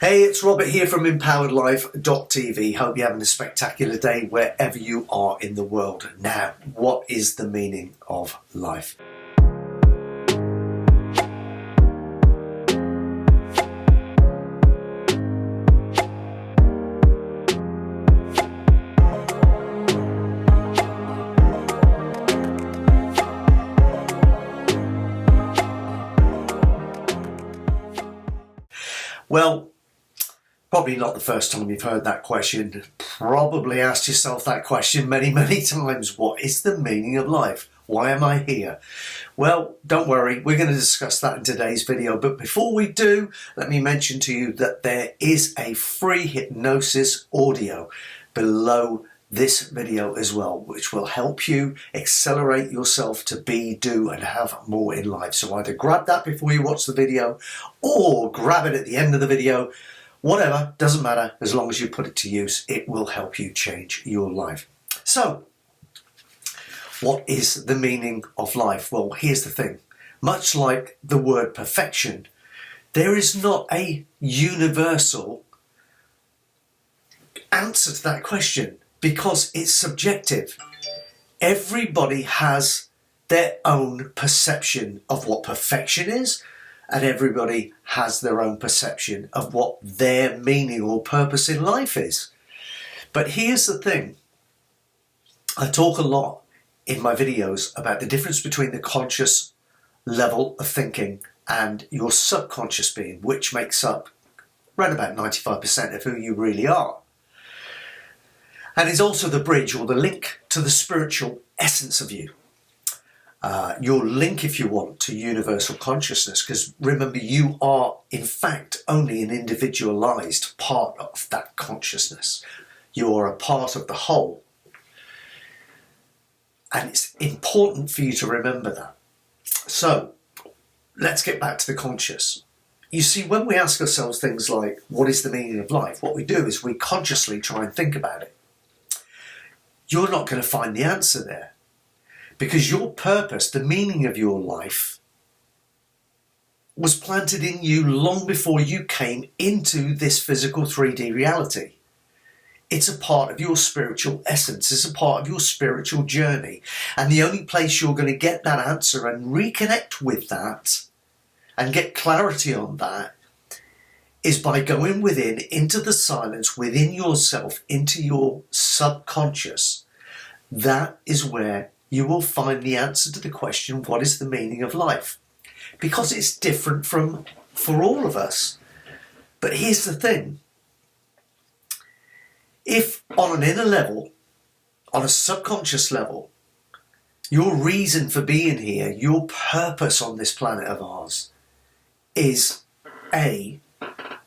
Hey, it's Robert here from empoweredlife.tv. Hope you're having a spectacular day wherever you are in the world. Now, what is the meaning of life? Well, probably not the first time you've heard that question. Probably asked yourself that question many times. What is the meaning of life? Why am I here? Well, don't worry, we're going to discuss that in today's video. But before we do, let me mention to you that there is a free hypnosis audio below this video as well, which will help you accelerate yourself to be, do, and have more in life. So either grab that before you watch the video or grab it at the end of the video. Whatever, doesn't matter, as long as you put it to use, it will help you change your life. So, what is the meaning of life? Well, here's the thing. Much like the word perfection, there is not a universal answer to that question because it's subjective. Everybody has their own perception of what perfection is, and everybody has their own perception of what their meaning or purpose in life is. But here's the thing. I talk a lot in my videos about the difference between the conscious level of thinking and your subconscious being, which makes up around about 95% of who you really are. And is also the bridge or the link to the spiritual essence of you. Your link, if you want, to universal consciousness, because remember, you are in fact only an individualized part of that consciousness. You are a part of the whole. And it's important for you to remember that. So let's get back to the conscious. You see, when we ask ourselves things like, what is the meaning of life? What we do is we consciously try and think about it. You're not going to find the answer there. Because your purpose, the meaning of your life, was planted in you long before you came into this physical 3D reality. It's a part of your spiritual essence. It's a part of your spiritual journey. And the only place you're going to get that answer and reconnect with that and get clarity on that is by going within, into the silence, within yourself, into your subconscious. That is where you will find the answer to the question, what is the meaning of life? Because it's different for all of us. But here's the thing. If on an inner level, on a subconscious level, your reason for being here, your purpose on this planet of ours is A,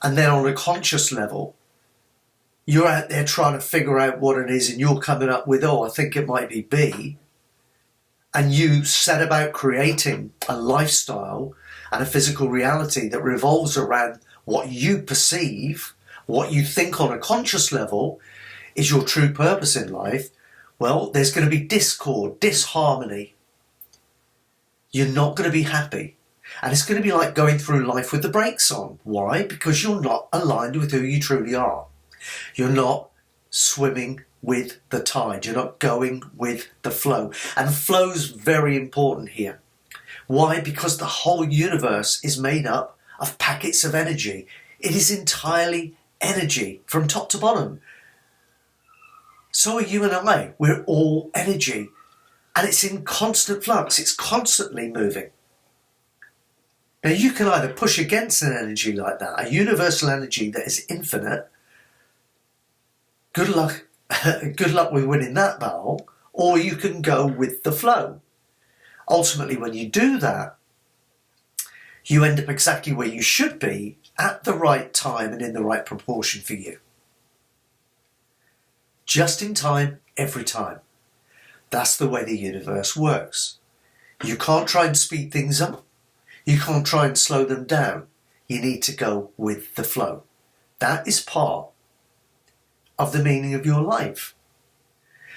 and then on a conscious level, you're out there trying to figure out what it is and you're coming up with, oh, I think it might be B, and you set about creating a lifestyle and a physical reality that revolves around what you perceive, what you think on a conscious level is your true purpose in life, well, there's going to be discord, disharmony. You're not going to be happy. And it's going to be like going through life with the brakes on. Why? Because you're not aligned with who you truly are. You're not swimming with the tide. You're not going with the flow. And flow's very important here. Why? Because the whole universe is made up of packets of energy. It is entirely energy from top to bottom. So are you and I. We're all energy. And it's in constant flux. It's constantly moving. Now you can either push against an energy like that, a universal energy that is infinite. Good luck with winning that battle, or you can go with the flow. Ultimately, when you do that, you end up exactly where you should be at the right time and in the right proportion for you. Just in time, every time. That's the way the universe works. You can't try and speed things up. You can't try and slow them down. You need to go with the flow. That is part of the meaning of your life.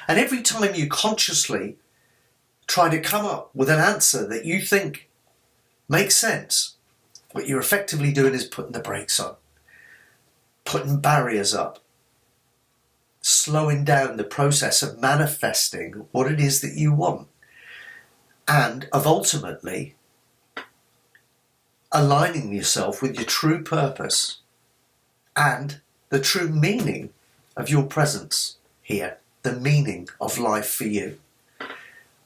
And every time you consciously try to come up with an answer that you think makes sense, what you're effectively doing is putting the brakes on. putting barriers up, slowing down the process of manifesting what it is that you want, and of ultimately aligning yourself with your true purpose and the true meaning of your presence here, the meaning of life for you.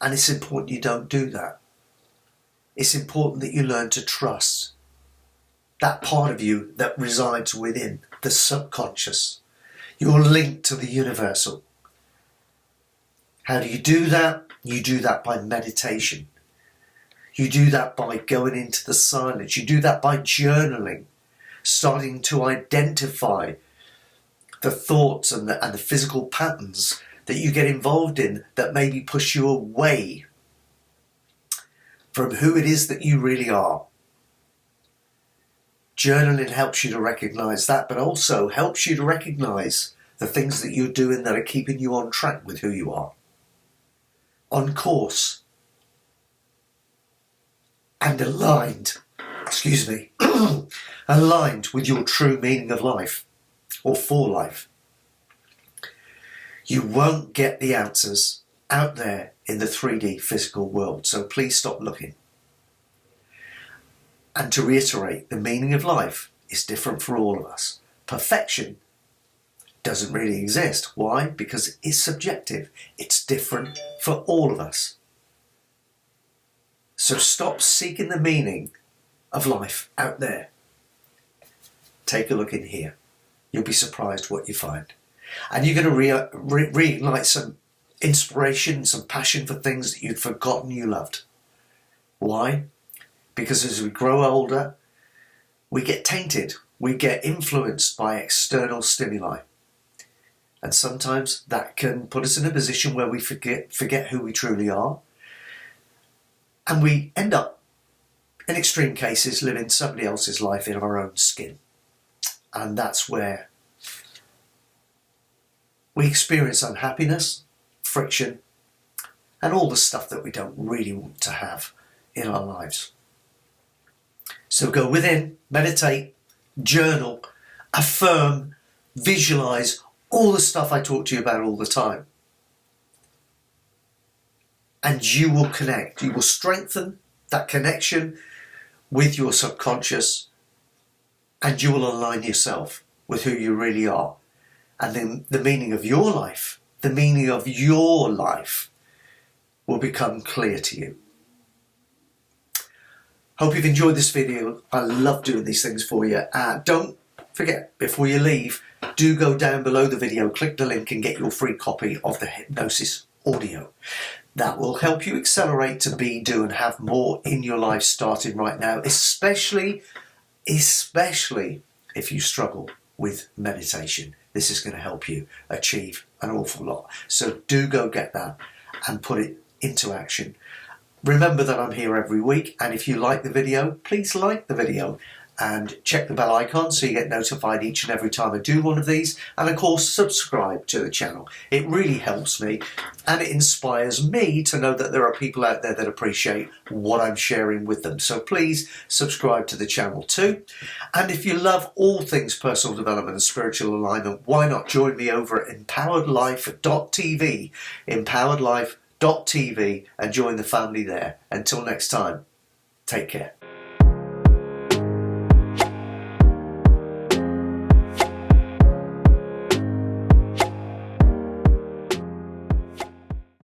And it's important you don't do that. It's important that you learn to trust that part of you that resides within the subconscious. You're linked to the universal. How do you do that? You do that by meditation. You do that by going into the silence. You do that by journaling, starting to identify the thoughts and the physical patterns that you get involved in that maybe push you away from who it is that you really are. Journaling helps you to recognize that, but also helps you to recognize the things that you're doing that are keeping you on track with who you are, on course, and aligned aligned with your true meaning of life, or for life. You won't get the answers out there in the 3D physical world, so please stop looking. And to reiterate, the meaning of life is different for all of us. Perfection doesn't really exist. Why? Because it's subjective. It's different for all of us. So stop seeking the meaning of life out there. Take a look in here. You'll be surprised what you find. And you're going to reignite some inspiration, some passion for things that you'd forgotten you loved. Why? Because as we grow older, we get tainted. We get influenced by external stimuli. And sometimes that can put us in a position where we forget who we truly are. And we end up, in extreme cases, living somebody else's life in our own skin. And that's where we experience unhappiness, friction, and all the stuff that we don't really want to have in our lives. So go within, meditate, journal, affirm, visualize all the stuff I talk to you about all the time. And you will connect. You will strengthen that connection with your subconscious, and you will align yourself with who you really are. And then the meaning of your life, will become clear to you. Hope you've enjoyed this video. I love doing these things for you. Don't forget, before you leave, do go down below the video, click the link and get your free copy of the hypnosis audio. That will help you accelerate to be, do and have more in your life starting right now, especially if you struggle with meditation. This is going to help you achieve an awful lot. So do go get that and put it into action. Remember that I'm here every week, and if you like the video, please like the video and check the bell icon so you get notified each and every time I do one of these, and of course subscribe to the channel. It really helps me and it inspires me to know that there are people out there that appreciate what I'm sharing with them. So please subscribe to the channel too. And if you love all things personal development and spiritual alignment, why not join me over at empoweredlife.tv, empoweredlife.tv, and join the family there. Until next time, take care.